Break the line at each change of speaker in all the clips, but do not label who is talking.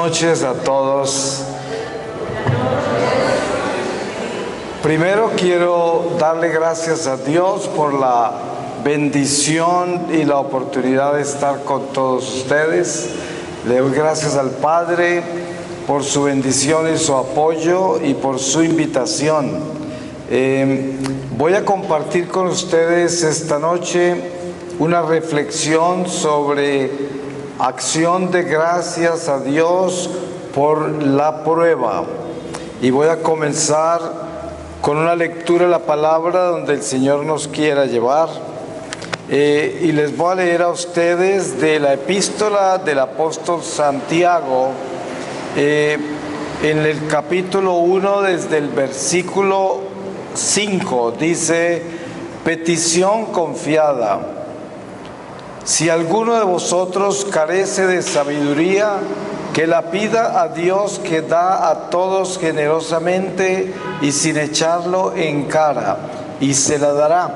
noches a todos. Primero quiero darle gracias a Dios por la bendición y la oportunidad de estar con todos ustedes. Le doy gracias al Padre por su bendición y su apoyo y por su invitación. Voy a compartir con ustedes esta noche una reflexión sobre acción de gracias a Dios por la prueba. Y voy a comenzar con una lectura de la palabra donde el Señor nos quiera llevar. Y les voy a leer a ustedes de la epístola del apóstol Santiago, en el capítulo 1, desde el versículo 5, dice: petición confiada. Si alguno de vosotros carece de sabiduría, que la pida a Dios, que da a todos generosamente y sin echarlo en cara, y se la dará.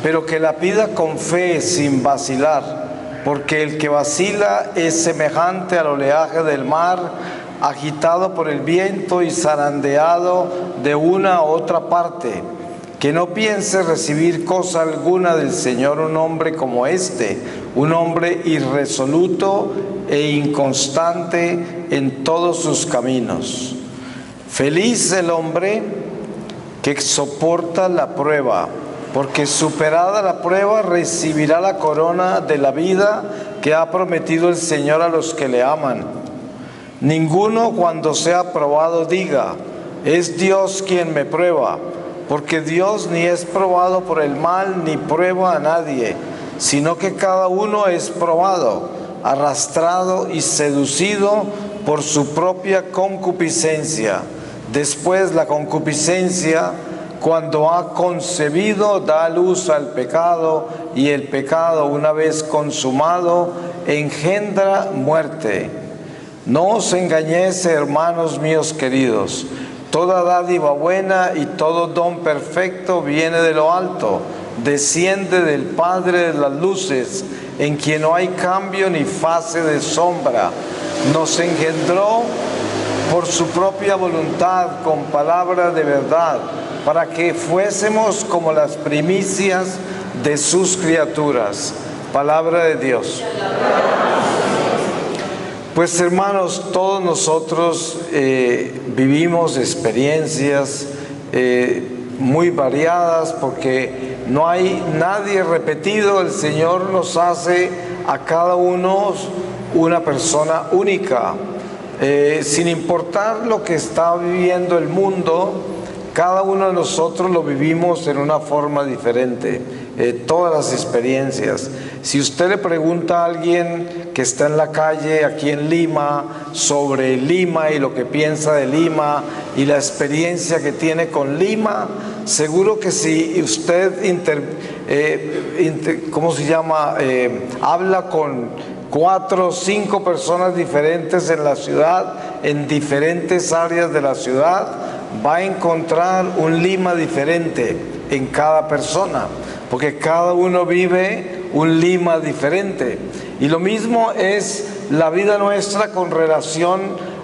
Pero que la pida con fe, sin vacilar, porque el que vacila es semejante al oleaje del mar, agitado por el viento y zarandeado de una a otra parte. Que no piense recibir cosa alguna del Señor un hombre como este, un hombre irresoluto e inconstante en todos sus caminos. Feliz el hombre que soporta la prueba, porque superada la prueba recibirá la corona de la vida que ha prometido el Señor a los que le aman. Ninguno, cuando sea probado, diga: es Dios quien me prueba, porque Dios ni es probado por el mal, ni prueba a nadie, sino que cada uno es probado, arrastrado y seducido por su propia concupiscencia. Después la concupiscencia, cuando ha concebido, da luz al pecado, y el pecado, una vez consumado, engendra muerte. No os engañéis, hermanos míos queridos. Toda dádiva buena y todo don perfecto viene de lo alto, desciende del Padre de las luces, en quien no hay cambio ni fase de sombra. Nos engendró por su propia voluntad con palabra de verdad, para que fuésemos como las primicias de sus criaturas. Palabra de Dios. Pues hermanos, todos nosotros vivimos experiencias muy variadas, porque no hay nadie repetido. El Señor nos hace a cada uno una persona única, sin importar lo que está viviendo el mundo. Cada uno de nosotros lo vivimos en una forma diferente, todas las experiencias. Si usted le pregunta a alguien que está en la calle aquí en Lima sobre Lima y lo que piensa de Lima y la experiencia que tiene con Lima, seguro que si usted habla con 4 o 5 personas diferentes en la ciudad, en diferentes áreas de la ciudad, va a encontrar un Lima diferente en cada persona, porque cada uno vive un Lima diferente. Y lo mismo es la vida nuestra con relación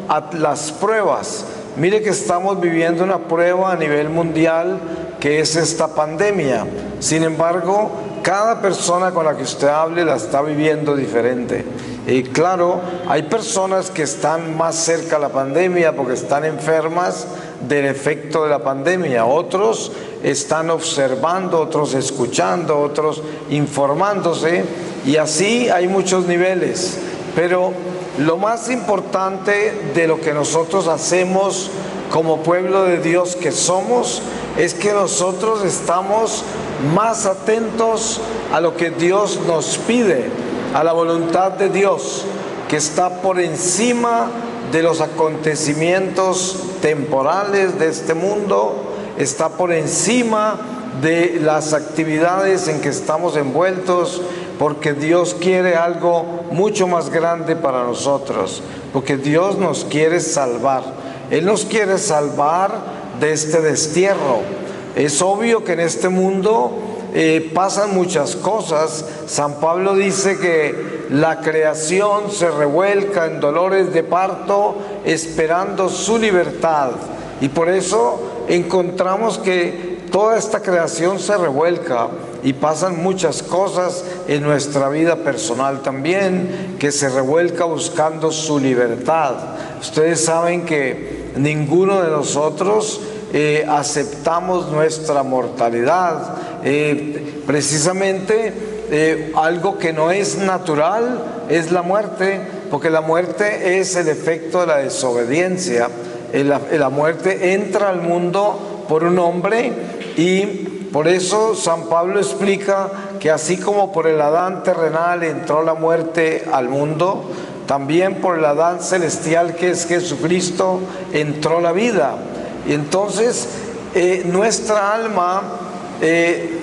a las pruebas. Mire que estamos viviendo una prueba a nivel mundial, que es esta pandemia. Sin embargo, cada persona con la que usted hable la está viviendo diferente. Y claro, hay personas que están más cerca de la pandemia porque están enfermas del efecto de la pandemia. Otros están observando, otros escuchando, otros informándose, y así hay muchos niveles. Pero lo más importante de lo que nosotros hacemos como pueblo de Dios que somos, es que nosotros estamos más atentos a lo que Dios nos pide, a la voluntad de Dios, que está por encima de los acontecimientos temporales de este mundo, está por encima de las actividades en que estamos envueltos, porque Dios quiere algo mucho más grande para nosotros, porque Dios nos quiere salvar. Él nos quiere salvar de este destierro. Es obvio que en este mundo pasan muchas cosas. San Pablo dice que la creación se revuelca en dolores de parto esperando su libertad, y por eso encontramos que toda esta creación se revuelca y pasan muchas cosas en nuestra vida personal también, que se revuelca buscando su libertad. Ustedes saben que ninguno de nosotros aceptamos nuestra mortalidad. Precisamente algo que no es natural es la muerte, porque la muerte es el efecto de la desobediencia. La muerte entra al mundo por un hombre, y por eso San Pablo explica que así como por el Adán terrenal entró la muerte al mundo, también por el Adán celestial, que es Jesucristo, entró la vida. Y entonces nuestra alma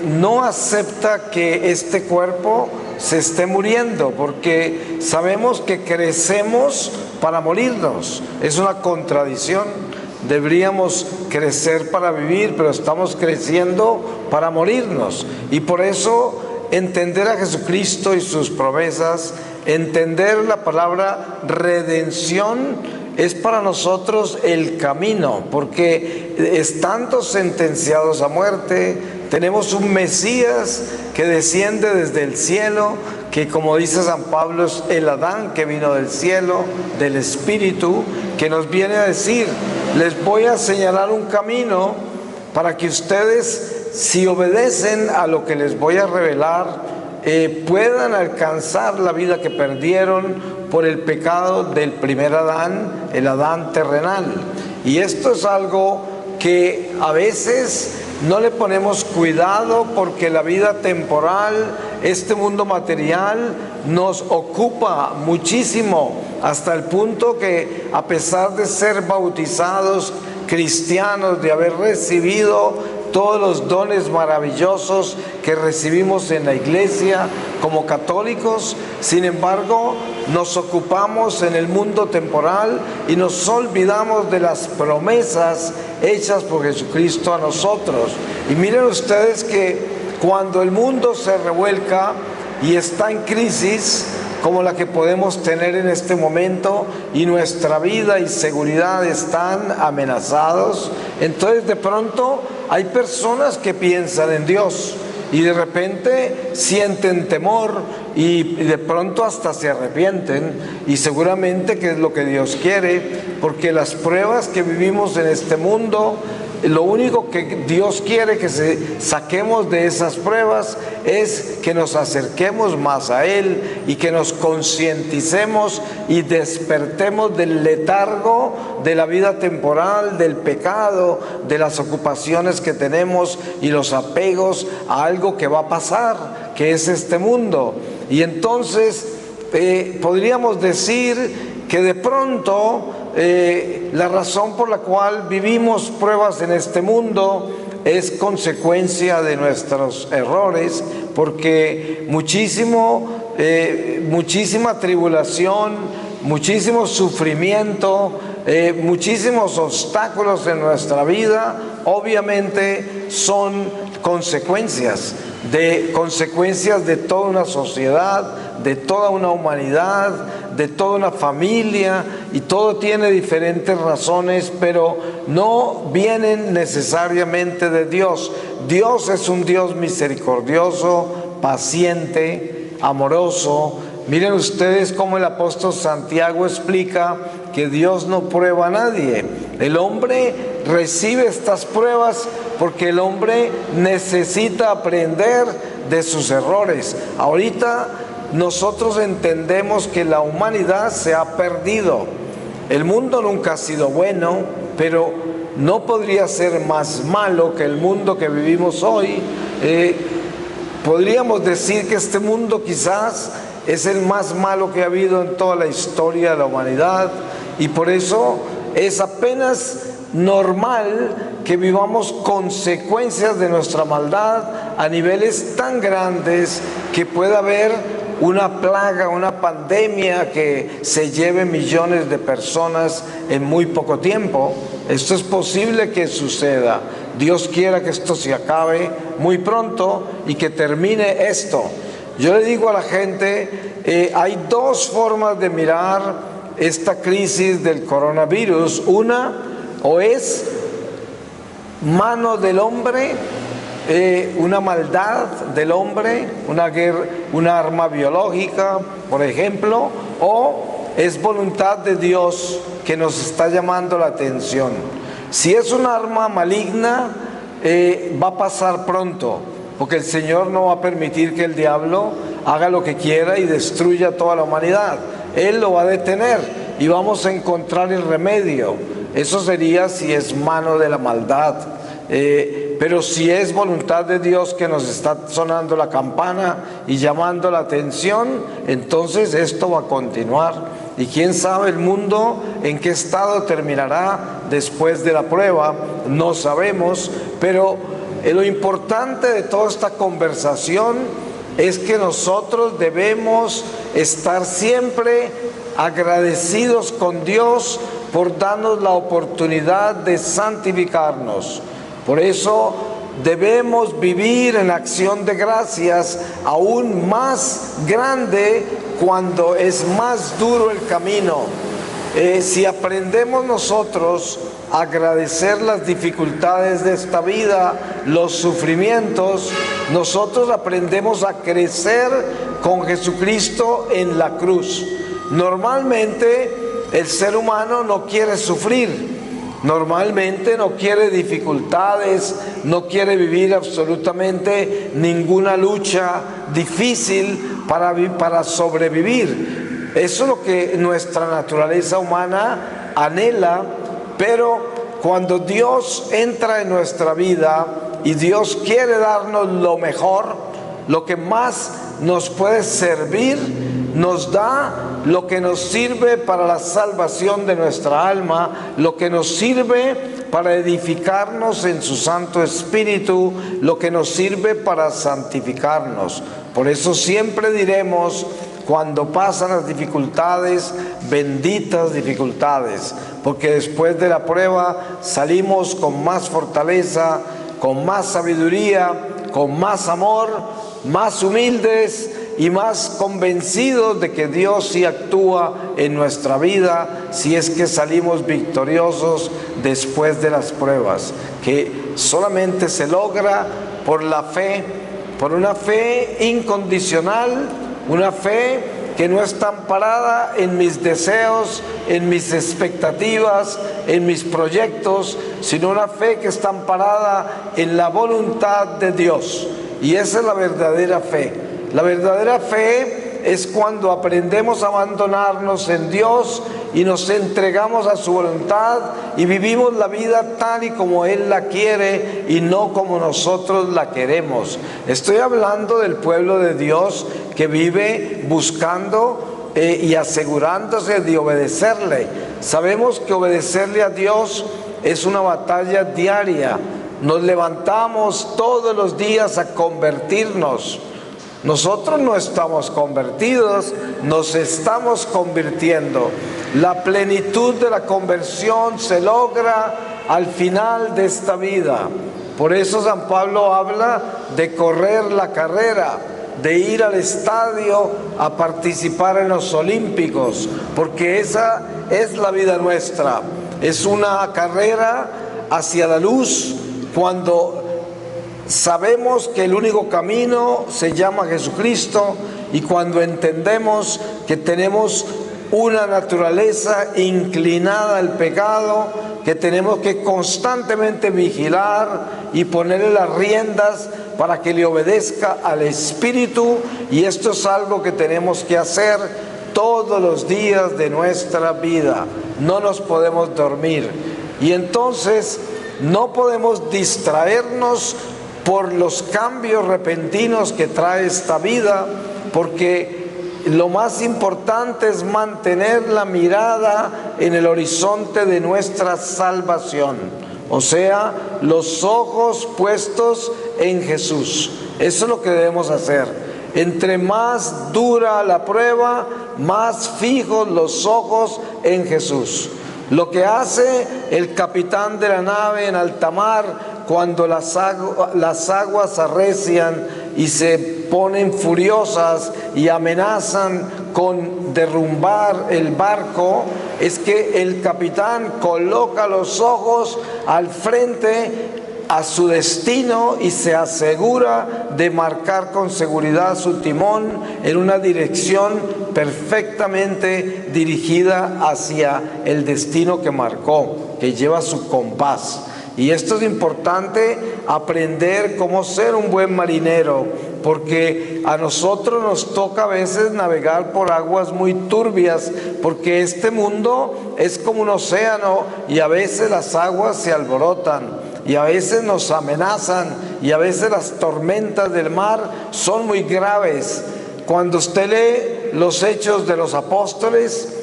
no acepta que este cuerpo se esté muriendo, porque sabemos que crecemos para morirnos. Es una contradicción. Deberíamos crecer para vivir, pero estamos creciendo para morirnos. Y por eso entender a Jesucristo y sus promesas, entender la palabra redención, es para nosotros el camino, porque estando sentenciados a muerte, tenemos un Mesías que desciende desde el cielo, que, como dice San Pablo, es el Adán que vino del cielo, del Espíritu, que nos viene a decir: les voy a señalar un camino para que ustedes, si obedecen a lo que les voy a revelar, puedan alcanzar la vida que perdieron por el pecado del primer Adán, el Adán terrenal. Y esto es algo que a veces no le ponemos cuidado, porque la vida temporal, este mundo material, nos ocupa muchísimo, hasta el punto que, a pesar de ser bautizados cristianos, de haber recibido todos los dones maravillosos que recibimos en la iglesia como católicos, sin embargo nos ocupamos en el mundo temporal y nos olvidamos de las promesas hechas por Jesucristo a nosotros. Y miren ustedes que cuando el mundo se revuelca y está en crisis como la que podemos tener en este momento, y nuestra vida y seguridad están amenazados, entonces de pronto hay personas que piensan en Dios y de repente sienten temor y de pronto hasta se arrepienten, y seguramente que es lo que Dios quiere, porque las pruebas que vivimos en este mundo, lo único que Dios quiere que saquemos de esas pruebas es que nos acerquemos más a Él y que nos concienticemos y despertemos del letargo de la vida temporal, del pecado, de las ocupaciones que tenemos y los apegos a algo que va a pasar, que es este mundo. Y entonces podríamos decir que de pronto la razón por la cual vivimos pruebas en este mundo es consecuencia de nuestros errores, porque muchísima tribulación, muchísimo sufrimiento, muchísimos obstáculos en nuestra vida, obviamente son consecuencias de toda una sociedad, de toda una humanidad, de toda una familia, y todo tiene diferentes razones, pero no vienen necesariamente de Dios. Dios es un Dios misericordioso, paciente, amoroso. Miren ustedes cómo el apóstol Santiago explica que Dios no prueba a nadie. El hombre recibe estas pruebas porque el hombre necesita aprender de sus errores. Ahorita nosotros entendemos que la humanidad se ha perdido. El mundo nunca ha sido bueno, pero no podría ser más malo que el mundo que vivimos hoy. Podríamos decir que este mundo quizás es el más malo que ha habido en toda la historia de la humanidad, y por eso es apenas normal que vivamos consecuencias de nuestra maldad a niveles tan grandes que pueda haber una plaga, una pandemia que se lleve millones de personas en muy poco tiempo. Esto es posible que suceda. Dios quiera que esto se acabe muy pronto y que termine esto. Yo le digo a la gente, hay dos formas de mirar esta crisis del coronavirus. Una, o es mano del hombre, una maldad del hombre, una guerra, una arma biológica, por ejemplo, o es voluntad de Dios que nos está llamando la atención. Si es un arma maligna, va a pasar pronto, porque el Señor no va a permitir que el diablo haga lo que quiera y destruya toda la humanidad. Él lo va a detener y vamos a encontrar el remedio. Eso sería si es mano de la maldad. Pero si es voluntad de Dios que nos está sonando la campana y llamando la atención, entonces esto va a continuar. Y quién sabe el mundo en qué estado terminará después de la prueba, no sabemos, pero lo importante de toda esta conversación es que nosotros debemos estar siempre agradecidos con Dios por darnos la oportunidad de santificarnos. Por eso debemos vivir en acción de gracias aún más grande cuando es más duro el camino. Si aprendemos nosotros a agradecer las dificultades de esta vida, los sufrimientos, nosotros aprendemos a crecer con Jesucristo en la cruz. Normalmente el ser humano no quiere sufrir. Normalmente no quiere dificultades, no quiere vivir absolutamente ninguna lucha difícil para sobrevivir. Eso es lo que nuestra naturaleza humana anhela, pero cuando Dios entra en nuestra vida y Dios quiere darnos lo mejor, lo que más nos puede servir, nos da lo que nos sirve para la salvación de nuestra alma, lo que nos sirve para edificarnos en su Santo Espíritu, lo que nos sirve para santificarnos. Por eso siempre diremos, cuando pasan las dificultades, benditas dificultades, porque después de la prueba salimos con más fortaleza, con más sabiduría, con más amor, más humildes y más convencidos de que Dios sí actúa en nuestra vida si es que salimos victoriosos después de las pruebas, que solamente se logra por la fe, por una fe incondicional, una fe que no está amparada en mis deseos, en mis expectativas, en mis proyectos, sino una fe que está amparada en la voluntad de Dios. Y esa es la verdadera fe. La verdadera fe es cuando aprendemos a abandonarnos en Dios y nos entregamos a su voluntad y vivimos la vida tal y como Él la quiere y no como nosotros la queremos. Estoy hablando del pueblo de Dios que vive buscando y asegurándose de obedecerle. Sabemos que obedecerle a Dios es una batalla diaria. Nos levantamos todos los días a convertirnos. Nosotros no estamos convertidos, nos estamos convirtiendo. La plenitud de la conversión se logra al final de esta vida. Por eso San Pablo habla de correr la carrera, de ir al estadio a participar en los Olímpicos, porque esa es la vida nuestra. Es una carrera hacia la luz cuando sabemos que el único camino se llama Jesucristo y cuando entendemos que tenemos una naturaleza inclinada al pecado, que tenemos que constantemente vigilar y ponerle las riendas para que le obedezca al Espíritu, y esto es algo que tenemos que hacer todos los días de nuestra vida. No nos podemos dormir y entonces no podemos distraernos por los cambios repentinos que trae esta vida, porque lo más importante es mantener la mirada en el horizonte de nuestra salvación, o sea, los ojos puestos en Jesús. Eso es lo que debemos hacer. Entre más dura la prueba, más fijos los ojos en Jesús. Lo que hace el capitán de la nave en alta mar cuando las aguas arrecian y se ponen furiosas y amenazan con derrumbar el barco, es que el capitán coloca los ojos al frente a su destino y se asegura de marcar con seguridad su timón en una dirección perfectamente dirigida hacia el destino que marcó, que lleva su compás. Y esto es importante, aprender cómo ser un buen marinero, porque a nosotros nos toca a veces navegar por aguas muy turbias, porque este mundo es como un océano y a veces las aguas se alborotan. Y a veces nos amenazan, y a veces las tormentas del mar son muy graves. Cuando usted lee los Hechos de los Apóstoles,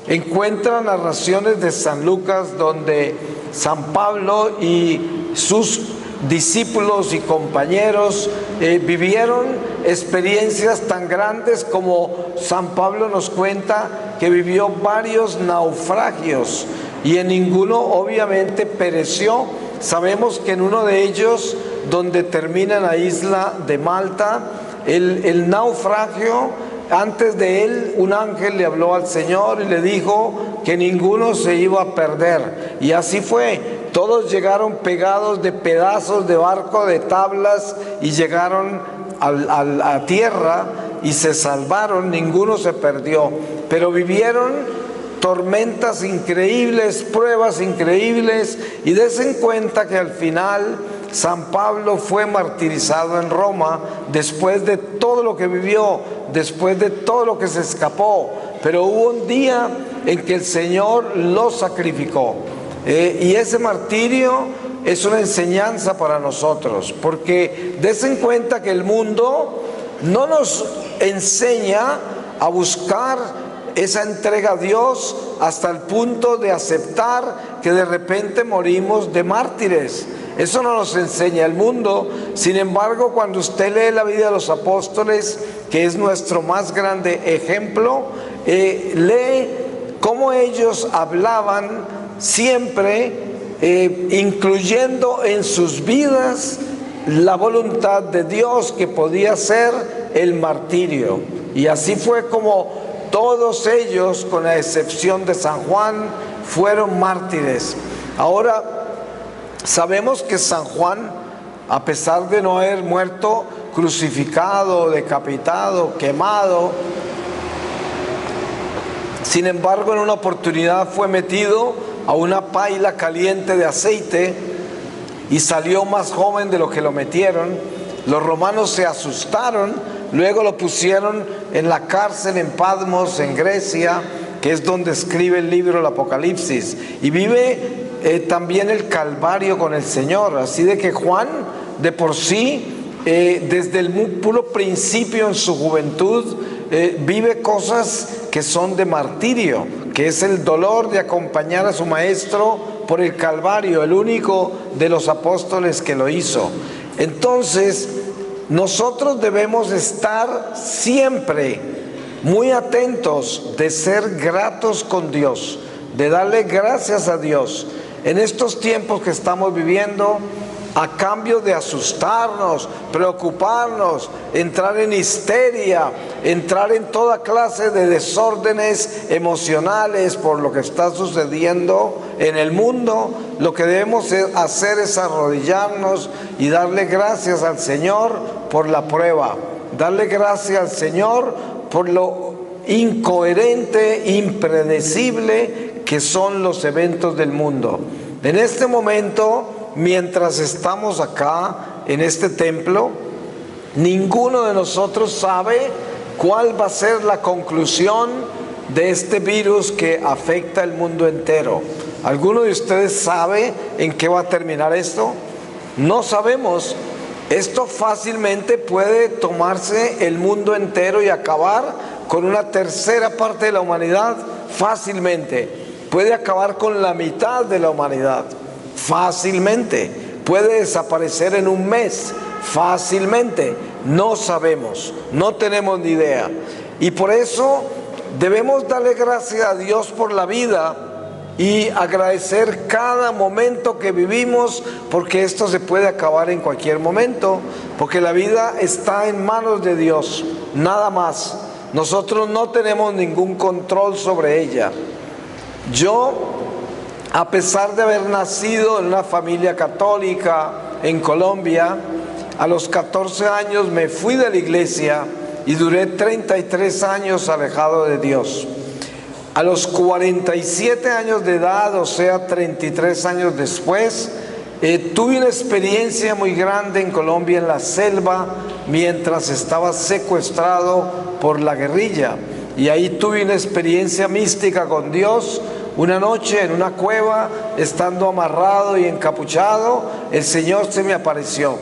encuentra narraciones de San Lucas donde San Pablo y sus discípulos y compañeros vivieron experiencias tan grandes, como San Pablo nos cuenta que vivió varios naufragios y en ninguno obviamente pereció. Sabemos que en uno de ellos, donde termina la isla de Malta, el naufragio, antes de él un ángel le habló al Señor y le dijo que ninguno se iba a perder. Y así fue, todos llegaron pegados de pedazos de barco, de tablas, y llegaron a tierra y se salvaron, ninguno se perdió, pero vivieron tormentas increíbles, pruebas increíbles, y desen cuenta que al final San Pablo fue martirizado en Roma después de todo lo que vivió, después de todo lo que se escapó, pero hubo un día en que el Señor lo sacrificó, y ese martirio es una enseñanza para nosotros, porque desen cuenta que el mundo no nos enseña a buscar esa entrega a Dios hasta el punto de aceptar que de repente morimos de mártires. Eso no nos enseña el mundo. Sin embargo, cuando usted lee la vida de los apóstoles, que es nuestro más grande ejemplo, lee cómo ellos hablaban siempre, incluyendo en sus vidas la voluntad de Dios, que podía ser el martirio. Y así fue como todos ellos, con la excepción de San Juan, fueron mártires. Ahora, sabemos que San Juan, a pesar de no haber muerto crucificado, decapitado, quemado, sin embargo, en una oportunidad fue metido a una paila caliente de aceite y salió más joven de lo que lo metieron. Los romanos se asustaron. Luego lo pusieron en la cárcel en Patmos, en Grecia, que es donde escribe el libro del Apocalipsis. Y vive también el Calvario con el Señor. Así de que Juan, de por sí, desde el puro principio en su juventud, vive cosas que son de martirio, que es el dolor de acompañar a su maestro por el Calvario, el único de los apóstoles que lo hizo. Entonces, nosotros debemos estar siempre muy atentos de ser gratos con Dios, de darle gracias a Dios en estos tiempos que estamos viviendo, a cambio de asustarnos, preocuparnos, entrar en histeria, entrar en toda clase de desórdenes emocionales por lo que está sucediendo en el mundo. Lo que debemos hacer es arrodillarnos y darle gracias al Señor por la prueba, darle gracias al Señor por lo incoherente, impredecible que son los eventos del mundo. En este momento, mientras estamos acá en este templo, ninguno de nosotros sabe cuál va a ser la conclusión de este virus que afecta el mundo entero. ¿Alguno de ustedes sabe en qué va a terminar esto? No sabemos. Esto fácilmente puede tomarse el mundo entero y acabar con una tercera parte de la humanidad fácilmente. Puede acabar con la mitad de la humanidad fácilmente. Puede desaparecer en un mes fácilmente. No sabemos, no tenemos ni idea. Y por eso debemos darle gracias a Dios por la vida y agradecer cada momento que vivimos, porque esto se puede acabar en cualquier momento, porque la vida está en manos de Dios, nada más. Nosotros no tenemos ningún control sobre ella. Yo, a pesar de haber nacido en una familia católica en Colombia, a los 14 años me fui de la iglesia y duré 33 años alejado de Dios. A los 47 años de edad, o sea, 33 años después, tuve una experiencia muy grande en Colombia, en la selva, mientras estaba secuestrado por la guerrilla. Y ahí tuve una experiencia mística con Dios. Una noche en una cueva, estando amarrado y encapuchado, el Señor se me apareció.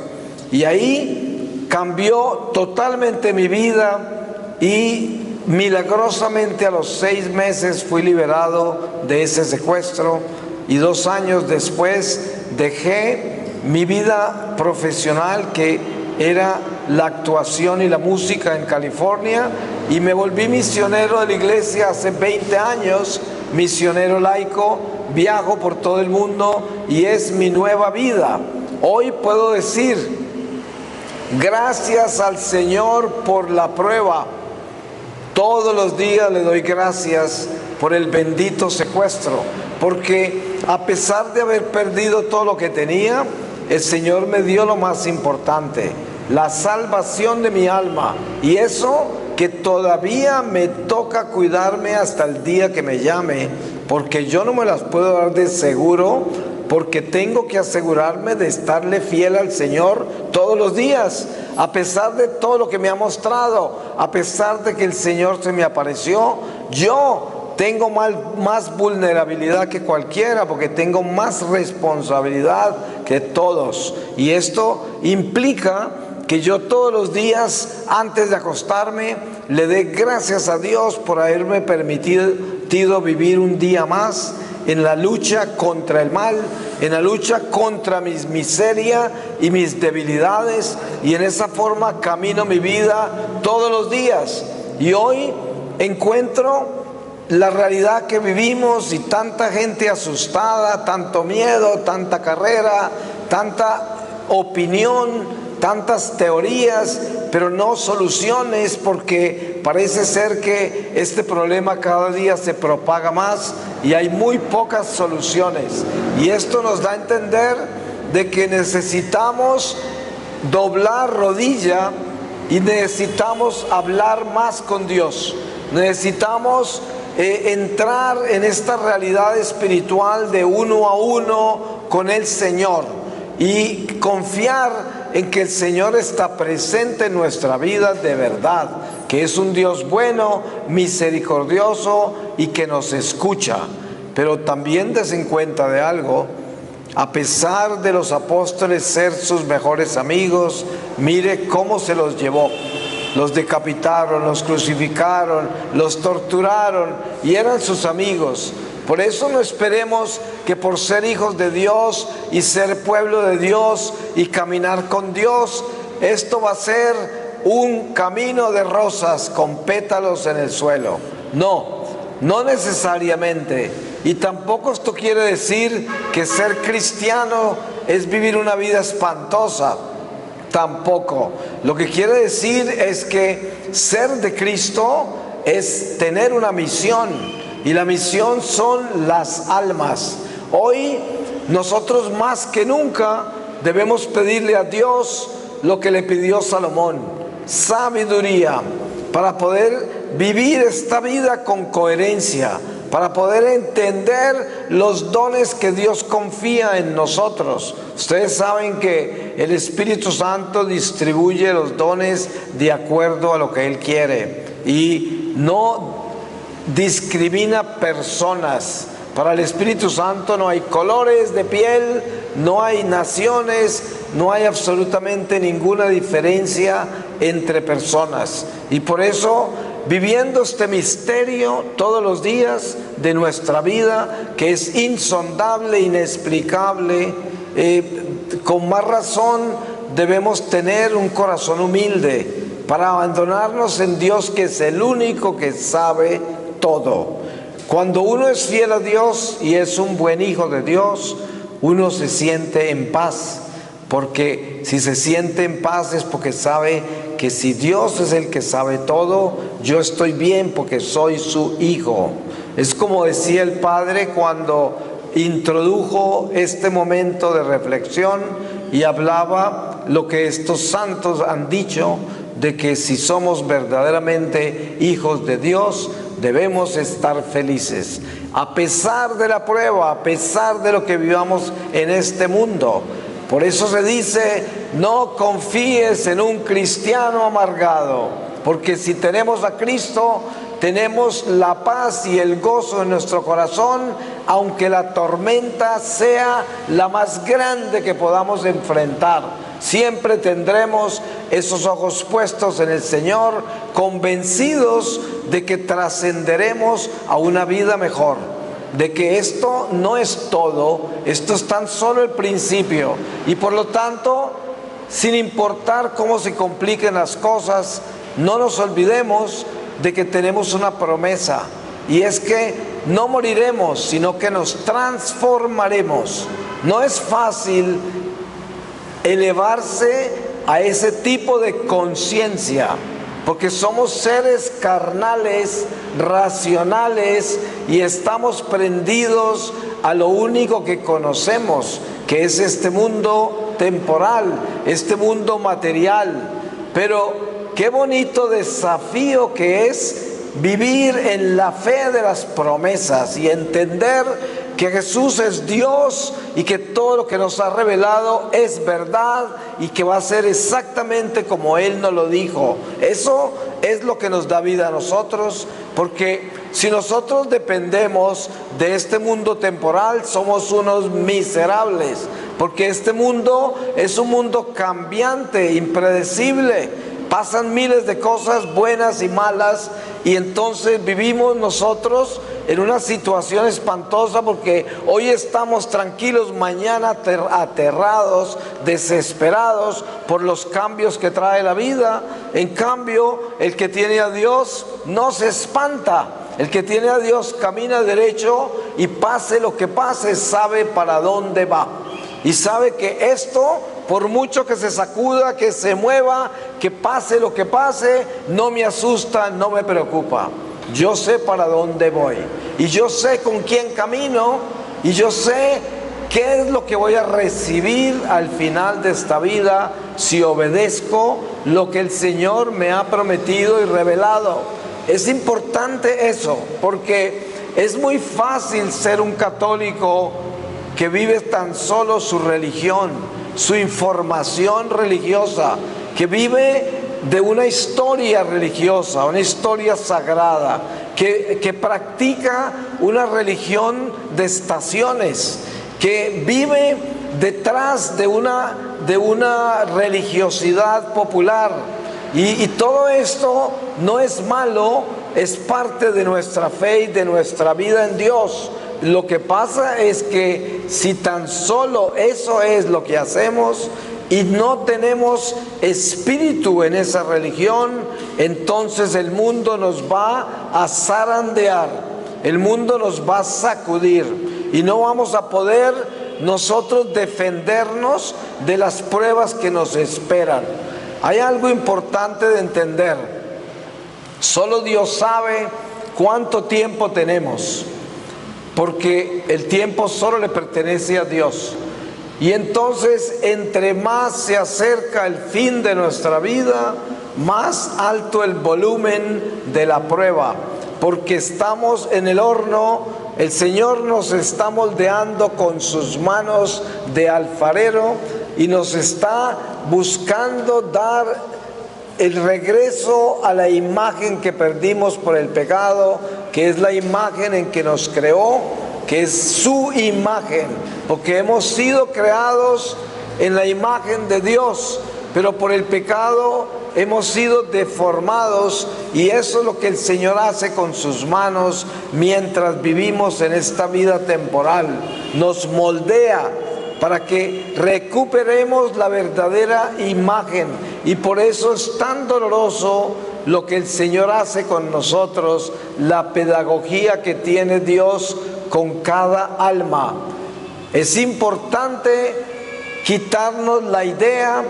Y ahí cambió totalmente mi vida y milagrosamente a los 6 meses fui liberado de ese secuestro. Y 2 años después dejé mi vida profesional, que era la actuación y la música en California, y me volví misionero de la iglesia hace 20 años, misionero laico, viajo por todo el mundo y es mi nueva vida. Hoy puedo decir, gracias al Señor por la prueba. Todos los días le doy gracias por el bendito secuestro, porque a pesar de haber perdido todo lo que tenía, el Señor me dio lo más importante, la salvación de mi alma, y eso que todavía me toca cuidarme hasta el día que me llame, porque yo no me las puedo dar de seguro, porque tengo que asegurarme de estarle fiel al Señor todos los días, a pesar de todo lo que me ha mostrado, a pesar de que el Señor se me apareció. Yo tengo más vulnerabilidad que cualquiera, porque tengo más responsabilidad que todos, y esto implica que yo todos los días, antes de acostarme, le dé gracias a Dios por haberme permitido vivir un día más en la lucha contra el mal, en la lucha contra mi miseria y mis debilidades, y en esa forma camino mi vida todos los días. Y hoy encuentro la realidad que vivimos y tanta gente asustada, tanto miedo, tanta carrera, tanta opinión, tantas teorías, pero no soluciones, porque parece ser que este problema cada día se propaga más y hay muy pocas soluciones. Y esto nos da a entender de que necesitamos doblar rodilla y necesitamos hablar más con Dios. Necesitamos entrar en esta realidad espiritual de uno a uno con el Señor y confiar en que el Señor está presente en nuestra vida de verdad, que es un Dios bueno, misericordioso y que nos escucha. Pero también des cuenta de algo: a pesar de los apóstoles ser sus mejores amigos, mire cómo se los llevó. Los decapitaron, los crucificaron, los torturaron y eran sus amigos. Por eso no esperemos que por ser hijos de Dios y ser pueblo de Dios y caminar con Dios, esto va a ser un camino de rosas con pétalos en el suelo. No, no necesariamente. Y tampoco esto quiere decir que ser cristiano es vivir una vida espantosa. Tampoco. Lo que quiere decir es que ser de Cristo es tener una misión. Y la misión son las almas. Hoy nosotros más que nunca debemos pedirle a Dios lo que le pidió Salomón: sabiduría para poder vivir esta vida con coherencia, para poder entender los dones que Dios confía en nosotros. Ustedes saben que el Espíritu Santo distribuye los dones de acuerdo a lo que Él quiere y no discrimina personas. Para el Espíritu Santo no hay colores de piel, no hay naciones, no hay absolutamente ninguna diferencia entre personas. Y por eso, viviendo este misterio todos los días de nuestra vida, que es insondable, inexplicable, con más razón debemos tener un corazón humilde para abandonarnos en Dios, que es el único que sabe todo. Cuando uno es fiel a Dios y es un buen hijo de Dios, uno se siente en paz, porque si se siente en paz es porque sabe que si Dios es el que sabe todo, yo estoy bien porque soy su hijo. Es como decía el Padre cuando introdujo este momento de reflexión y hablaba lo que estos santos han dicho, de que si somos verdaderamente hijos de Dios, debemos estar felices, a pesar de la prueba, a pesar de lo que vivamos en este mundo. Por eso se dice, no confíes en un cristiano amargado, porque si tenemos a Cristo, tenemos la paz y el gozo en nuestro corazón, aunque la tormenta sea la más grande que podamos enfrentar. Siempre tendremos esos ojos puestos en el Señor, convencidos de que trascenderemos a una vida mejor, de que esto no es todo, esto es tan solo el principio, y por lo tanto, sin importar cómo se compliquen las cosas, no nos olvidemos de que tenemos una promesa, y es que no moriremos, sino que nos transformaremos. No es fácil elevarse a ese tipo de conciencia, porque somos seres carnales, racionales, y estamos prendidos a lo único que conocemos, que es este mundo temporal, este mundo material. Pero qué bonito desafío que es vivir en la fe de las promesas y entender que Jesús es Dios y que todo lo que nos ha revelado es verdad y que va a ser exactamente como Él nos lo dijo. Eso es lo que nos da vida a nosotros, porque si nosotros dependemos de este mundo temporal, somos unos miserables, porque este mundo es un mundo cambiante, impredecible. Pasan miles de cosas buenas y malas, y entonces vivimos nosotros en una situación espantosa, porque hoy estamos tranquilos, mañana aterrados, desesperados por los cambios que trae la vida. En cambio, el que tiene a Dios no se espanta. El que tiene a Dios camina derecho y pase lo que pase, sabe para dónde va. Y sabe que esto, por mucho que se sacuda, que se mueva, que pase lo que pase, no me asusta, no me preocupa. Yo sé para dónde voy, y yo sé con quién camino, y yo sé qué es lo que voy a recibir al final de esta vida si obedezco lo que el Señor me ha prometido y revelado. Es importante eso, porque es muy fácil ser un católico que vive tan solo su religión, su información religiosa, que vive de una historia religiosa, una historia sagrada, que practica una religión de estaciones, que vive detrás de una religiosidad popular. Y todo esto no es malo, es parte de nuestra fe y de nuestra vida en Dios. Lo que pasa es que si tan solo eso es lo que hacemos y no tenemos espíritu en esa religión, entonces el mundo nos va a zarandear, el mundo nos va a sacudir y no vamos a poder nosotros defendernos de las pruebas que nos esperan. Hay algo importante de entender: solo Dios sabe cuánto tiempo tenemos, porque el tiempo solo le pertenece a Dios. Y entonces, entre más se acerca el fin de nuestra vida, más alto el volumen de la prueba, porque estamos en el horno. El Señor nos está moldeando con sus manos de alfarero y nos está buscando dar el regreso a la imagen que perdimos por el pecado, que es la imagen en que nos creó, que es su imagen, porque hemos sido creados en la imagen de Dios, pero por el pecado hemos sido deformados, y eso es lo que el Señor hace con sus manos mientras vivimos en esta vida temporal. Nos moldea para que recuperemos la verdadera imagen, y por eso es tan doloroso lo que el Señor hace con nosotros, la pedagogía que tiene Dios con cada alma. Es importante quitarnos la idea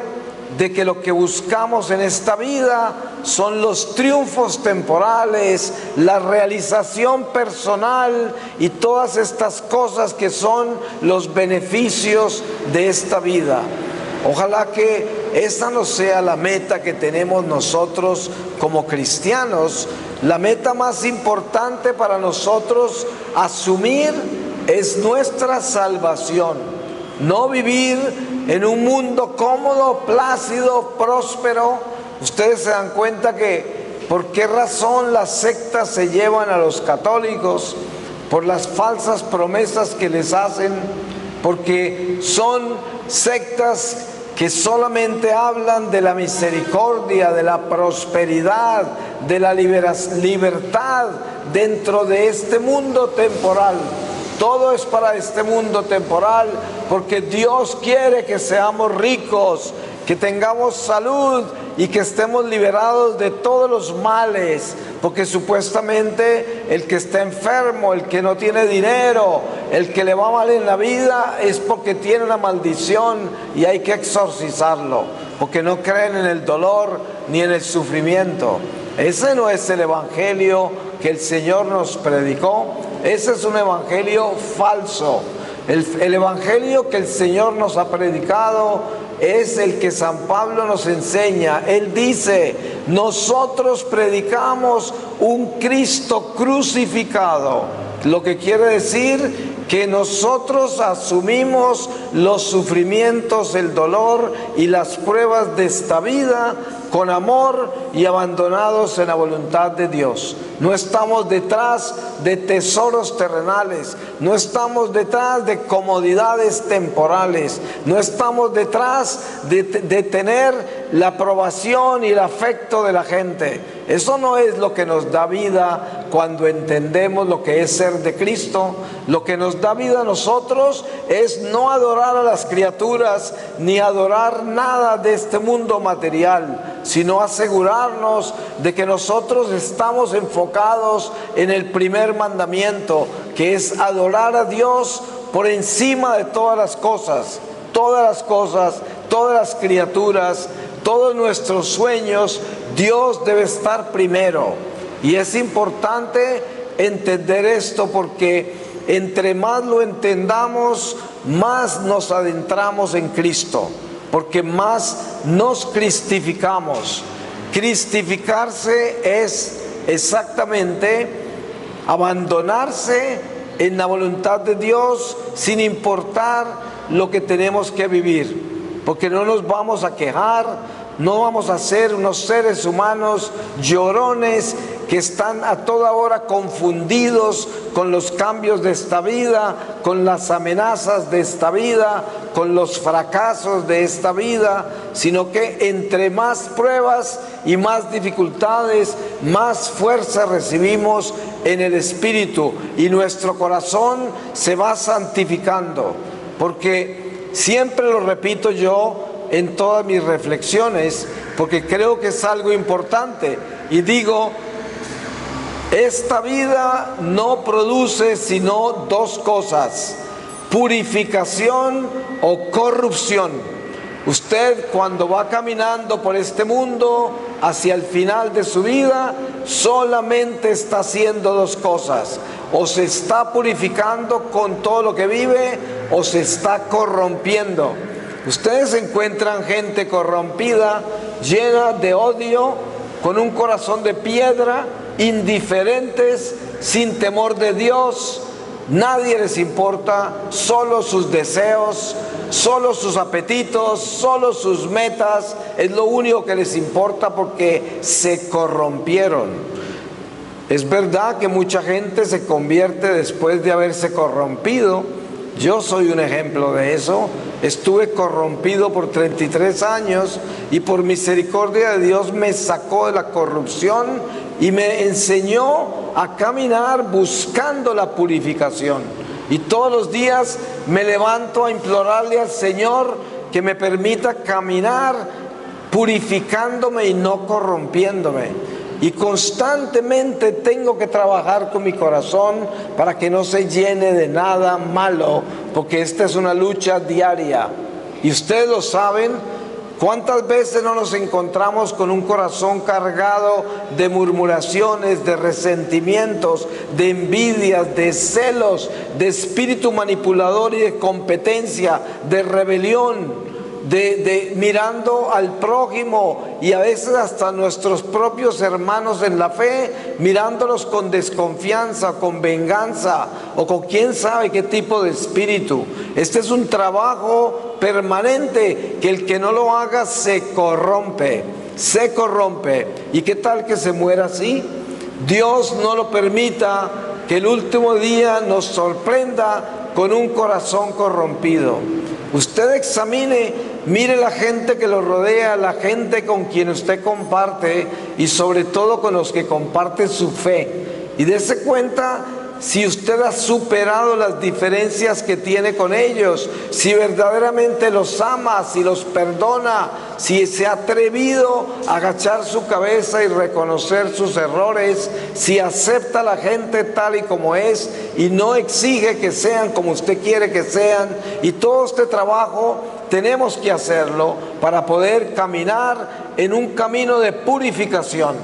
de que lo que buscamos en esta vida son los triunfos temporales, la realización personal y todas estas cosas que son los beneficios de esta vida. Ojalá que esta no sea la meta que tenemos nosotros como cristianos. La meta más importante para nosotros asumir es nuestra salvación. No vivir en un mundo cómodo, plácido, próspero. Ustedes se dan cuenta que por qué razón las sectas se llevan a los católicos, por las falsas promesas que les hacen, porque son sectas que solamente hablan de la misericordia, de la prosperidad, de la libertad dentro de este mundo temporal. Todo es para este mundo temporal, porque Dios quiere que seamos ricos, que tengamos salud y que estemos liberados de todos los males, porque supuestamente el que está enfermo, el que no tiene dinero, el que le va mal en la vida es porque tiene una maldición y hay que exorcizarlo, porque no creen en el dolor ni en el sufrimiento. Ese no es el evangelio que el Señor nos predicó. Ese es un evangelio falso. El evangelio que el Señor nos ha predicado es el que San Pablo nos enseña. Él dice: nosotros predicamos un Cristo crucificado, lo que quiere decir que nosotros asumimos los sufrimientos, el dolor y las pruebas de esta vida con amor y abandonados en la voluntad de Dios. No estamos detrás de tesoros terrenales, no estamos detrás de comodidades temporales, no estamos detrás de tener la aprobación y el afecto de la gente. Eso no es lo que nos da vida cuando entendemos lo que es ser de Cristo. Lo que nos da vida a nosotros es no adorar a las criaturas ni adorar nada de este mundo material, sino asegurarnos de que nosotros estamos enfocados en el primer mandamiento, que es adorar a Dios por encima de todas las cosas, todas las criaturas, todos nuestros sueños. Dios debe estar primero. Y es importante entender esto, porque entre más lo entendamos, más nos adentramos en Cristo, porque más nos cristificamos. Cristificarse es exactamente abandonarse en la voluntad de Dios sin importar lo que tenemos que vivir, porque no nos vamos a quejar, no vamos a ser unos seres humanos llorones que están a toda hora confundidos con los cambios de esta vida, con las amenazas de esta vida, con los fracasos de esta vida, sino que entre más pruebas y más dificultades, más fuerza recibimos en el Espíritu y nuestro corazón se va santificando, porque siempre lo repito yo en todas mis reflexiones, porque creo que es algo importante, y digo: esta vida no produce sino dos cosas: purificación o corrupción. Usted, cuando va caminando por este mundo hacia el final de su vida, solamente está haciendo dos cosas: o se está purificando con todo lo que vive, o se está corrompiendo. Ustedes encuentran gente corrompida, llena de odio, con un corazón de piedra, indiferentes, sin temor de Dios. Nadie les importa, solo sus deseos, solo sus apetitos, solo sus metas, es lo único que les importa, porque se corrompieron. Es verdad que mucha gente se convierte después de haberse corrompido. Yo soy un ejemplo de eso. Estuve corrompido por 33 años y por misericordia de Dios me sacó de la corrupción y me enseñó a caminar buscando la purificación. Y todos los días me levanto a implorarle al Señor que me permita caminar purificándome y no corrompiéndome. y constantemente tengo que trabajar con mi corazón para que no se llene de nada malo, porque esta es una lucha diaria. Y ustedes lo saben. ¿Cuántas veces no nos encontramos con un corazón cargado de murmuraciones, de resentimientos, de envidias, de celos, de espíritu manipulador y de competencia, de rebelión, de mirando al prójimo y a veces hasta nuestros propios hermanos en la fe, mirándolos con desconfianza, con venganza o con quién sabe qué tipo de espíritu? Este es un trabajo permanente que el que no lo haga se corrompe, se corrompe. ¿Y qué tal que se muera así? Dios no lo permita, que el último día nos sorprenda con un corazón corrompido. Usted examine, mire la gente que lo rodea, la gente con quien usted comparte y sobre todo con los que comparte su fe, y dése cuenta si usted ha superado las diferencias que tiene con ellos, si verdaderamente los ama, si los perdona, si se ha atrevido a agachar su cabeza y reconocer sus errores, si acepta a la gente tal y como es y no exige que sean como usted quiere que sean. Y todo este trabajo tenemos que hacerlo para poder caminar en un camino de purificación,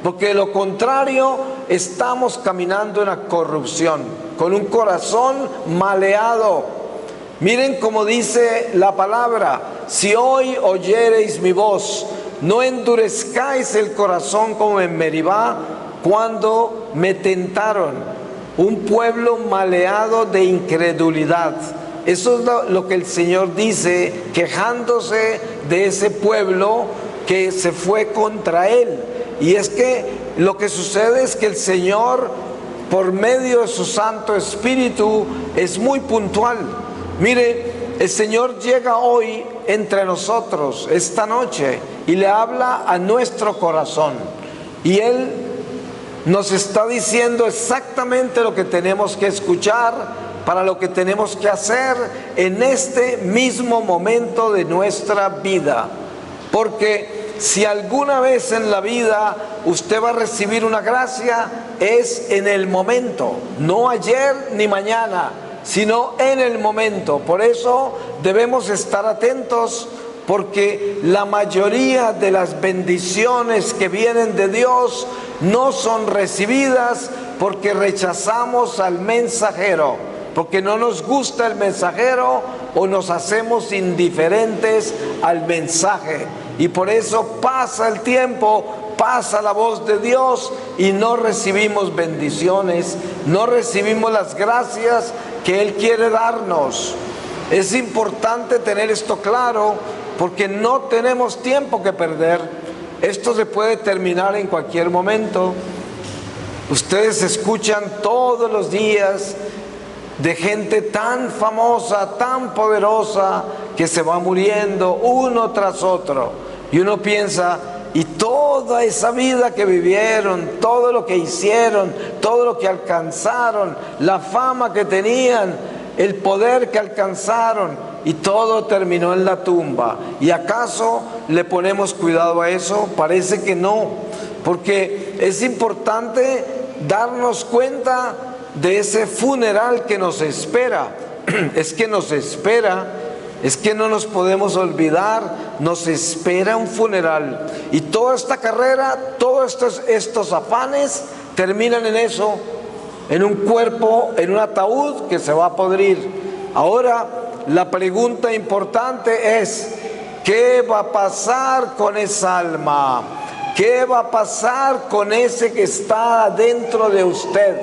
porque de lo contrario estamos caminando en la corrupción, con un corazón maleado. Miren cómo dice la palabra: si hoy oyereis mi voz, no endurezcáis el corazón como en Meribá, cuando me tentaron. Un pueblo maleado de incredulidad. Eso es lo que el Señor dice, quejándose de ese pueblo que se fue contra Él. Y es que lo que sucede es que el Señor, por medio de su Santo Espíritu, es muy puntual. Mire, el Señor llega hoy entre nosotros, esta noche, y le habla a nuestro corazón. Y Él nos está diciendo exactamente lo que tenemos que escuchar, para lo que tenemos que hacer en este mismo momento de nuestra vida. Porque si alguna vez en la vida usted va a recibir una gracia, es en el momento, no ayer ni mañana, sino en el momento. Por eso debemos estar atentos, porque la mayoría de las bendiciones que vienen de Dios no son recibidas porque rechazamos al mensajero, porque no nos gusta el mensajero o nos hacemos indiferentes al mensaje. Y por eso pasa el tiempo, pasa la voz de Dios y no recibimos bendiciones, no recibimos las gracias que Él quiere darnos. Es importante tener esto claro, porque no tenemos tiempo que perder. Esto se puede terminar en cualquier momento. Ustedes escuchan todos los días de gente tan famosa, tan poderosa, que se va muriendo uno tras otro. Y uno piensa, y toda esa vida que vivieron, todo lo que hicieron, todo lo que alcanzaron, la fama que tenían, el poder que alcanzaron, y todo terminó en la tumba. ¿Y acaso le ponemos cuidado a eso? Parece que no, porque es importante darnos cuenta de ese funeral que nos espera. Es que nos espera, es que no nos podemos olvidar, nos espera un funeral. Y toda esta carrera, todos estos afanes terminan en eso, en un cuerpo, en un ataúd que se va a podrir. Ahora, la pregunta importante es, ¿qué va a pasar con esa alma? ¿Qué va a pasar con ese que está dentro de usted?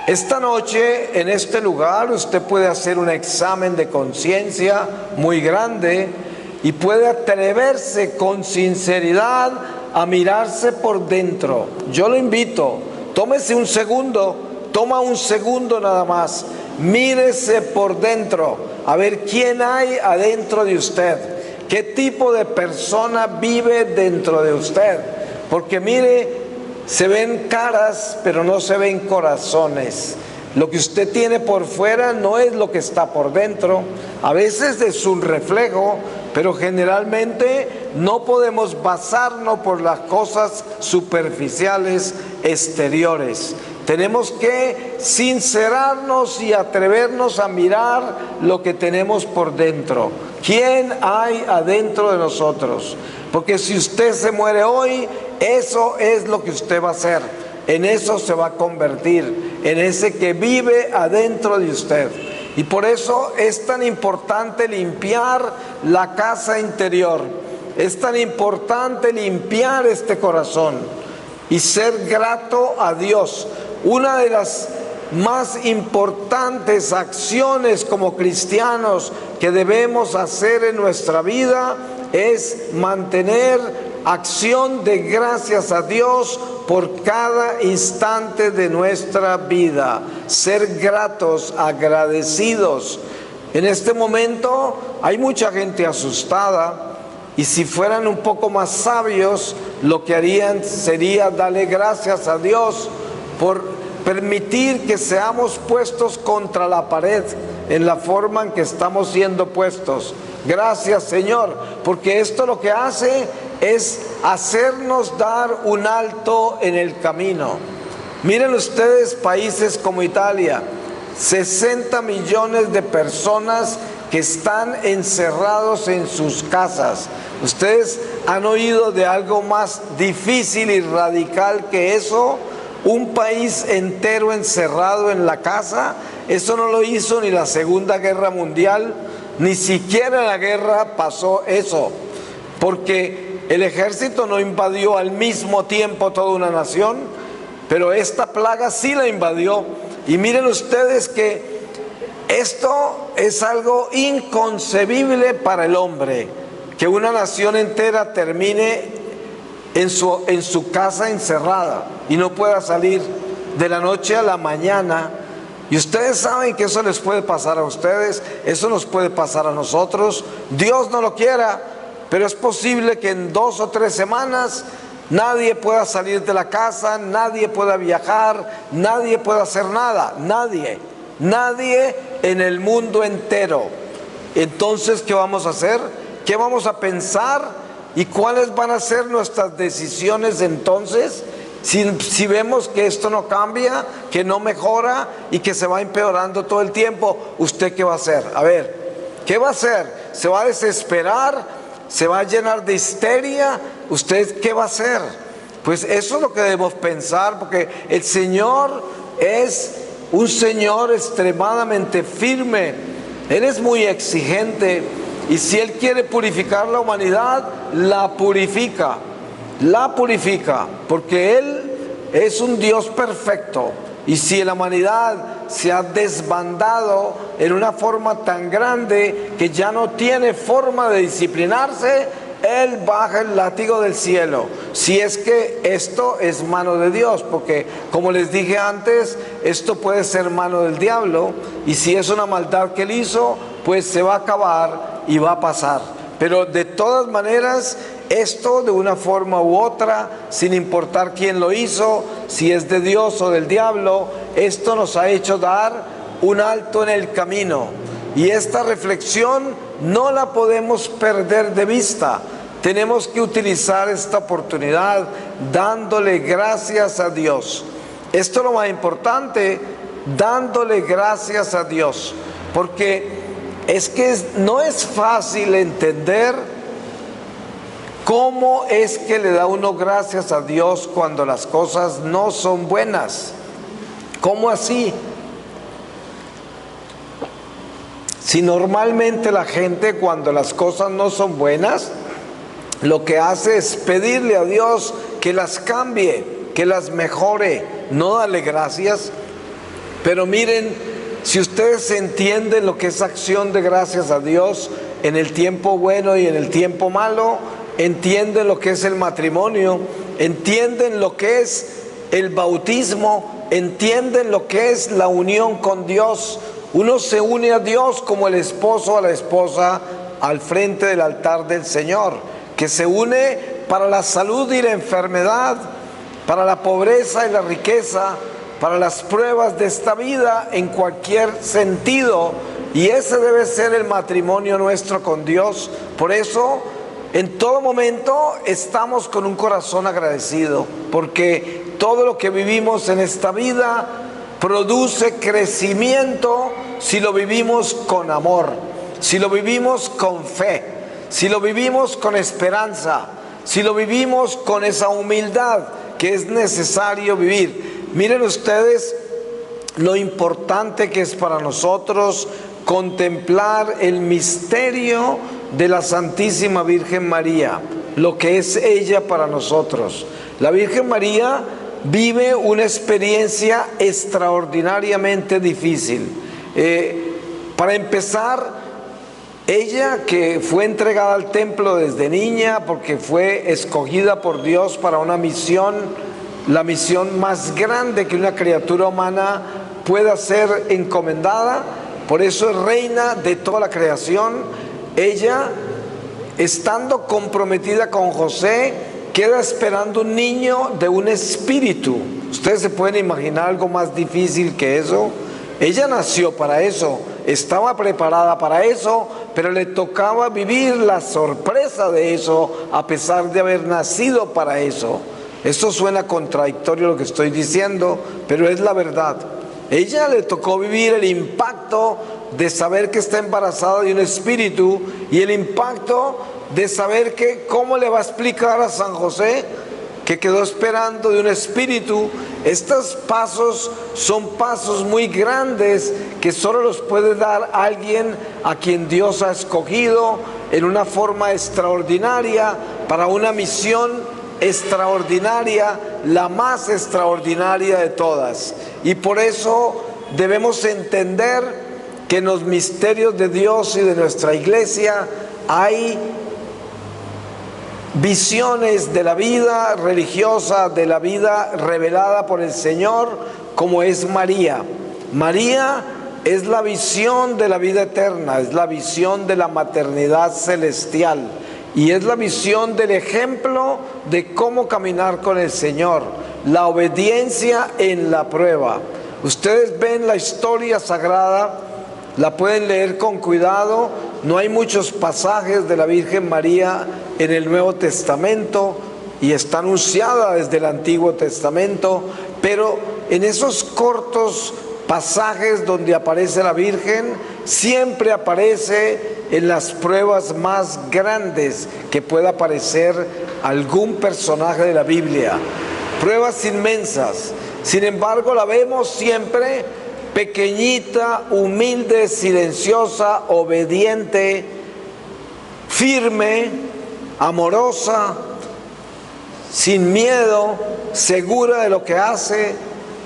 Esta noche, en este lugar, usted puede hacer un examen de conciencia muy grande y puede atreverse con sinceridad a mirarse por dentro. Yo lo invito, tómese un segundo, toma un segundo nada más, mírese por dentro, a ver quién hay adentro de usted, qué tipo de persona vive dentro de usted, porque mire, se ven caras, pero no se ven corazones. Lo que usted tiene por fuera no es lo que está por dentro. A veces es un reflejo, pero generalmente no podemos basarnos por las cosas superficiales exteriores. Tenemos que sincerarnos y atrevernos a mirar lo que tenemos por dentro. ¿Quién hay adentro de nosotros? Porque si usted se muere hoy, eso es lo que usted va a hacer. En eso se va a convertir, en ese que vive adentro de usted. Y por eso es tan importante limpiar la casa interior. Es tan importante limpiar este corazón y ser grato a Dios. Una de las más importantes acciones como cristianos que debemos hacer en nuestra vida es mantener acción de gracias a Dios por cada instante de nuestra vida. Ser gratos, agradecidos. En este momento hay mucha gente asustada, y si fueran un poco más sabios, lo que harían sería darle gracias a Dios por permitir que seamos puestos contra la pared en la forma en que estamos siendo puestos. Gracias, Señor, porque esto lo que hace es hacernos dar un alto en el camino. Miren ustedes países como Italia, 60 millones de personas que están encerrados en sus casas. ¿Ustedes han oído de algo más difícil y radical que eso? Un país entero encerrado en la casa. Eso no lo hizo ni la Segunda Guerra Mundial, ni siquiera en la guerra pasó eso, porque el ejército no invadió al mismo tiempo toda una nación, pero esta plaga sí la invadió. Y miren ustedes que esto es algo inconcebible para el hombre, que una nación entera termine en su casa encerrada y no pueda salir de la noche a la mañana. Y ustedes saben que eso les puede pasar a ustedes, eso nos puede pasar a nosotros. Dios no lo quiera, pero es posible que en 2 o 3 semanas nadie pueda salir de la casa, nadie pueda viajar, nadie pueda hacer nada, nadie en el mundo entero. Entonces, ¿qué vamos a hacer? ¿Qué vamos a pensar? ¿Y cuáles van a ser nuestras decisiones entonces? Si vemos que esto no cambia, que no mejora y que se va empeorando todo el tiempo, ¿usted qué va a hacer? A ver, ¿qué va a hacer? ¿Se va a desesperar? ¿Se va a llenar de histeria? ¿Usted qué va a hacer? Pues eso es lo que debemos pensar, porque el Señor es un Señor extremadamente firme. Él es muy exigente, y si Él quiere purificar la humanidad, la purifica, porque Él es un Dios perfecto. Y si la humanidad se ha desbandado en una forma tan grande que ya no tiene forma de disciplinarse, Él baja el látigo del cielo. Si es que esto es mano de Dios, porque como les dije antes, esto puede ser mano del diablo, y si es una maldad que Él hizo, pues se va a acabar y va a pasar. Pero de todas maneras, esto de una forma u otra, sin importar quién lo hizo, si es de Dios o del diablo, esto nos ha hecho dar un alto en el camino. Y esta reflexión no la podemos perder de vista. Tenemos que utilizar esta oportunidad dándole gracias a Dios. Esto es lo más importante, dándole gracias a Dios. Porque es que no es fácil entender cómo es que le da uno gracias a Dios cuando las cosas no son buenas. ¿Cómo así? Si normalmente la gente, cuando las cosas no son buenas, lo que hace es pedirle a Dios que las cambie, que las mejore, no darle gracias. Pero miren, si ustedes entienden lo que es acción de gracias a Dios en el tiempo bueno y en el tiempo malo, entienden lo que es el matrimonio, entienden lo que es el bautismo, entienden lo que es la unión con Dios. Uno se une a Dios como el esposo a la esposa al frente del altar del Señor, que se une para la salud y la enfermedad, para la pobreza y la riqueza, para las pruebas de esta vida en cualquier sentido. Y ese debe ser el matrimonio nuestro con Dios. Por eso, en todo momento estamos con un corazón agradecido, porque todo lo que vivimos en esta vida produce crecimiento si lo vivimos con amor, si lo vivimos con fe, si lo vivimos con esperanza, si lo vivimos con esa humildad que es necesario vivir. Miren ustedes lo importante que es para nosotros contemplar el misterio de la Santísima Virgen María, lo que es ella para nosotros. La Virgen María vive una experiencia extraordinariamente difícil. Para empezar, ella, que fue entregada al templo desde niña porque fue escogida por Dios para una misión, la misión más grande que una criatura humana pueda ser encomendada, por eso es reina de toda la creación. Ella, estando comprometida con José, queda esperando un niño de un espíritu. ¿Ustedes se pueden imaginar algo más difícil que eso? Ella nació para eso, estaba preparada para eso, pero le tocaba vivir la sorpresa de eso, a pesar de haber nacido para eso. Esto suena contradictorio lo que estoy diciendo, pero es la verdad. Ella le tocó vivir el impacto de saber que está embarazada de un espíritu, y el impacto de saber que cómo le va a explicar a San José que quedó esperando de un espíritu. Estos pasos son pasos muy grandes que solo los puede dar alguien a quien Dios ha escogido en una forma extraordinaria para una misión extraordinaria, la más extraordinaria de todas. Y por eso debemos entender que en los misterios de Dios y de nuestra iglesia hay visiones de la vida religiosa, de la vida revelada por el Señor, como es María. María es la visión de la vida eterna, es la visión de la maternidad celestial, y es la visión del ejemplo de cómo caminar con el Señor, la obediencia en la prueba. Ustedes ven la historia sagrada, la pueden leer con cuidado. No hay muchos pasajes de la Virgen María en el Nuevo Testamento, y está anunciada desde el Antiguo Testamento, pero en esos cortos pasajes donde aparece la Virgen, siempre aparece en las pruebas más grandes que pueda aparecer algún personaje de la Biblia. Pruebas inmensas. Sin embargo, la vemos siempre pequeñita, humilde, silenciosa, obediente, firme, amorosa, sin miedo, segura de lo que hace,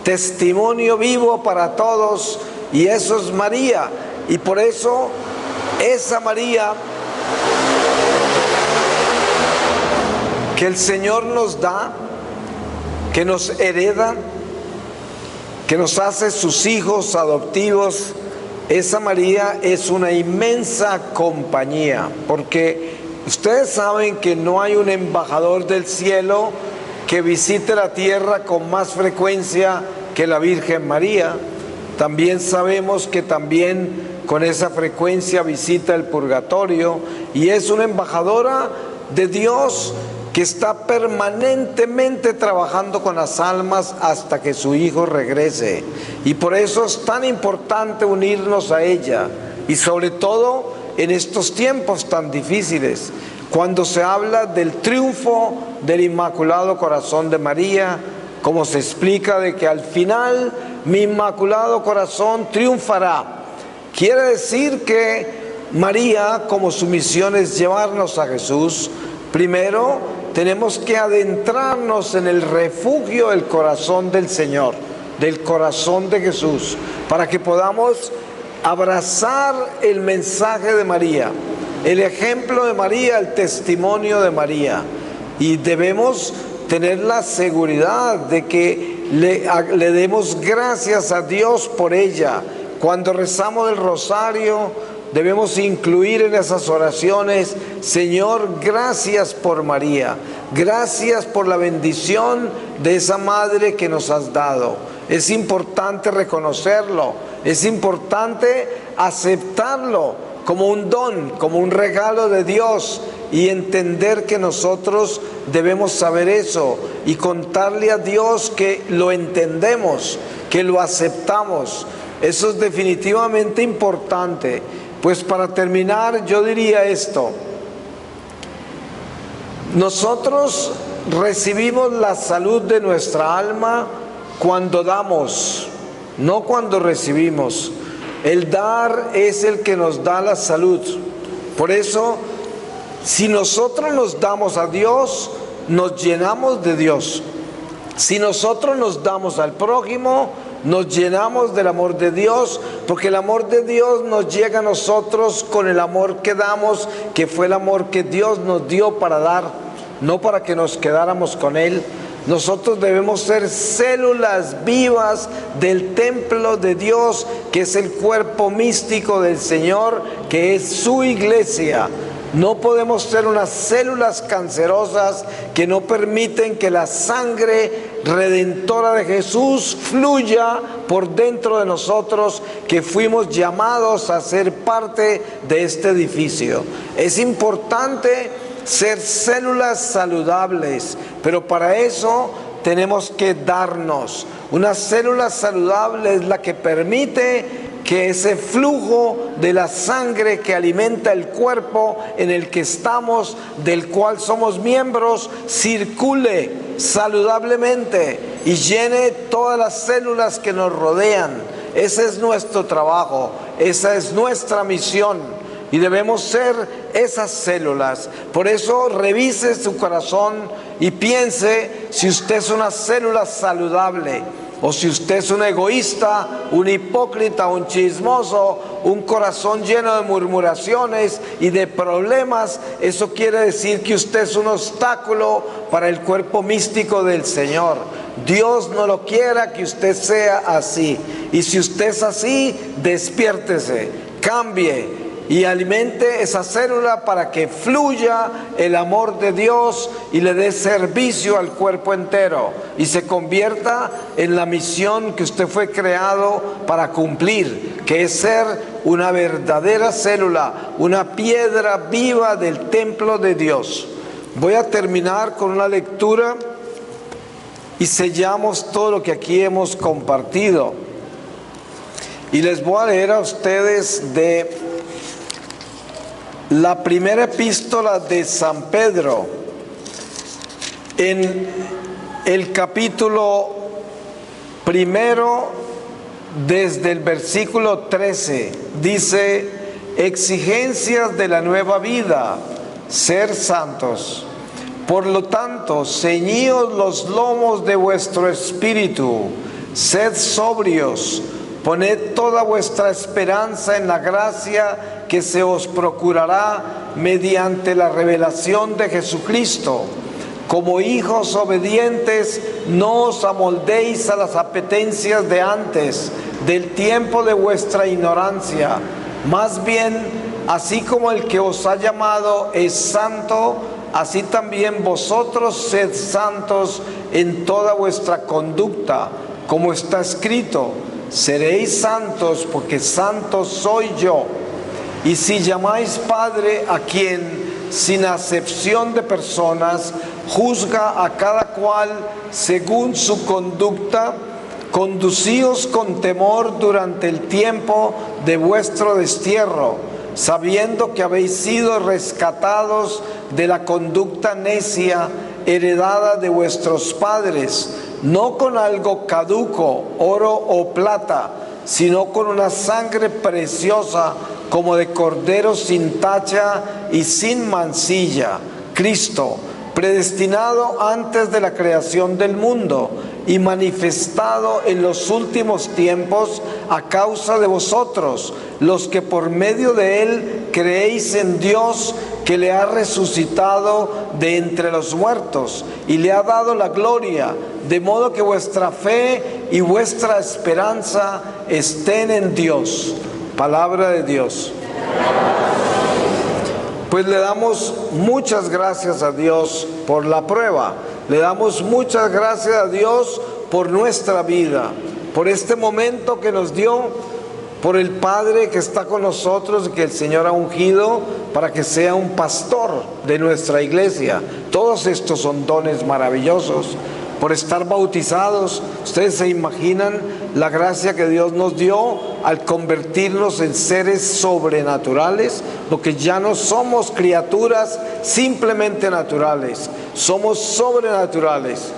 testimonio vivo para todos, y eso es María. Y por eso esa María que el Señor nos da, que nos hereda, que nos hace sus hijos adoptivos, esa María es una inmensa compañía, porque ustedes saben que no hay un embajador del cielo que visite la tierra con más frecuencia que la Virgen María. También sabemos que también con esa frecuencia visita el purgatorio, y es una embajadora de Dios que está permanentemente trabajando con las almas hasta que su Hijo regrese. Y por eso es tan importante unirnos a ella, y sobre todo en estos tiempos tan difíciles, cuando se habla del triunfo del Inmaculado Corazón de María, como se explica de que al final mi Inmaculado Corazón triunfará. Quiere decir que María, como su misión es llevarnos a Jesús, primero tenemos que adentrarnos en el refugio del corazón del Señor, del corazón de Jesús, para que podamos abrazar el mensaje de María, el ejemplo de María, el testimonio de María. Y debemos tener la seguridad de que le demos gracias a Dios por ella. Cuando rezamos el rosario, debemos incluir en esas oraciones: Señor, gracias por María, gracias por la bendición de esa madre que nos has dado. Es importante reconocerlo, es importante aceptarlo como un don, como un regalo de Dios, y entender que nosotros debemos saber eso y contarle a Dios que lo entendemos, que lo aceptamos. Eso es definitivamente importante. Pues para terminar, yo diría esto: nosotros recibimos la salud de nuestra alma cuando damos, no cuando recibimos. El dar es el que nos da la salud. Por eso, si nosotros nos damos a Dios, nos llenamos de Dios. Si nosotros nos damos al prójimo, nos llenamos del amor de Dios, porque el amor de Dios nos llega a nosotros con el amor que damos, que fue el amor que Dios nos dio para dar, no para que nos quedáramos con Él. Nosotros debemos ser células vivas del templo de Dios, que es el cuerpo místico del Señor, que es su iglesia. No podemos ser unas células cancerosas que no permiten que la sangre redentora de Jesús fluya por dentro de nosotros, que fuimos llamados a ser parte de este edificio. Es importante ser células saludables, pero para eso tenemos que darnos. Una célula saludable es la que permite que ese flujo de la sangre que alimenta el cuerpo en el que estamos, del cual somos miembros, circule saludablemente y llene todas las células que nos rodean. Ese es nuestro trabajo, esa es nuestra misión. Y debemos ser esas células. Por eso revise su corazón y piense si usted es una célula saludable, o si usted es un egoísta, un hipócrita, un chismoso, un corazón lleno de murmuraciones y de problemas. Eso quiere decir que usted es un obstáculo para el cuerpo místico del Señor. Dios no lo quiera que usted sea así. Y si usted es así, despiértese, cambie y alimente esa célula para que fluya el amor de Dios y le dé servicio al cuerpo entero y se convierta en la misión que usted fue creado para cumplir, que es ser una verdadera célula, una piedra viva del templo de Dios. Voy a terminar con una lectura y sellamos todo lo que aquí hemos compartido. Y les voy a leer a ustedes de la primera epístola de San Pedro, en el capítulo primero, desde el versículo 13, dice: exigencias de la nueva vida, ser santos. Por lo tanto, ceñíos los lomos de vuestro espíritu, sed sobrios, poned toda vuestra esperanza en la gracia que se os procurará mediante la revelación de Jesucristo. Como hijos obedientes, no os amoldéis a las apetencias de antes, del tiempo de vuestra ignorancia. Más bien, así como el que os ha llamado es santo, así también vosotros sed santos en toda vuestra conducta, como está escrito: seréis santos porque santo soy yo. Y si llamáis Padre a quien, sin acepción de personas, juzga a cada cual según su conducta, conducíos con temor durante el tiempo de vuestro destierro, sabiendo que habéis sido rescatados de la conducta necia heredada de vuestros padres, no con algo caduco, oro o plata, sino con una sangre preciosa como de cordero sin tacha y sin mancilla, Cristo, predestinado antes de la creación del mundo y manifestado en los últimos tiempos a causa de vosotros, los que por medio de Él creéis en Dios, que le ha resucitado de entre los muertos y le ha dado la gloria, de modo que vuestra fe y vuestra esperanza estén en Dios. Palabra de Dios. Pues le damos muchas gracias a Dios por la prueba. Le damos muchas gracias a Dios por nuestra vida, por este momento que nos dio por el Padre que está con nosotros, que el Señor ha ungido para que sea un pastor de nuestra iglesia. Todos estos son dones maravillosos. Por estar bautizados, ustedes se imaginan la gracia que Dios nos dio al convertirnos en seres sobrenaturales, porque ya no somos criaturas simplemente naturales, somos sobrenaturales.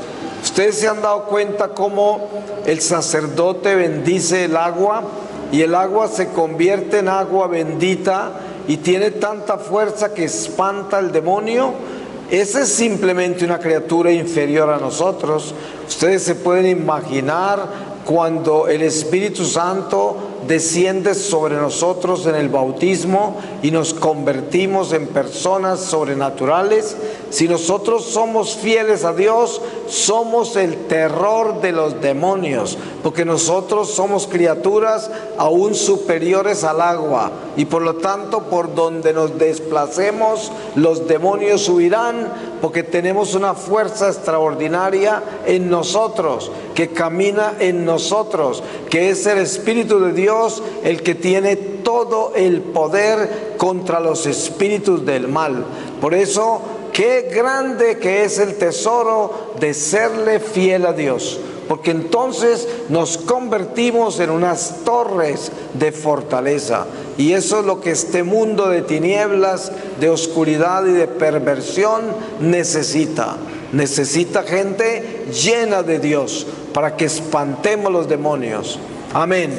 Ustedes se han dado cuenta cómo el sacerdote bendice el agua y el agua se convierte en agua bendita y tiene tanta fuerza que espanta al demonio. Esa es simplemente una criatura inferior a nosotros. Ustedes se pueden imaginar cuando el Espíritu Santo desciende sobre nosotros en el bautismo y nos convertimos en personas sobrenaturales. Si nosotros somos fieles a Dios, somos el terror de los demonios, porque nosotros somos criaturas aún superiores al agua, y por lo tanto por donde nos desplacemos los demonios huirán, porque tenemos una fuerza extraordinaria en nosotros, que camina en nosotros, que es el Espíritu de Dios el que tiene todo el poder contra los espíritus del mal. Por eso, qué grande que es el tesoro de serle fiel a Dios, porque entonces nos convertimos en unas torres de fortaleza, y eso es lo que este mundo de tinieblas, de oscuridad y de perversión necesita. Necesita gente llena de Dios para que espantemos los demonios. Amén.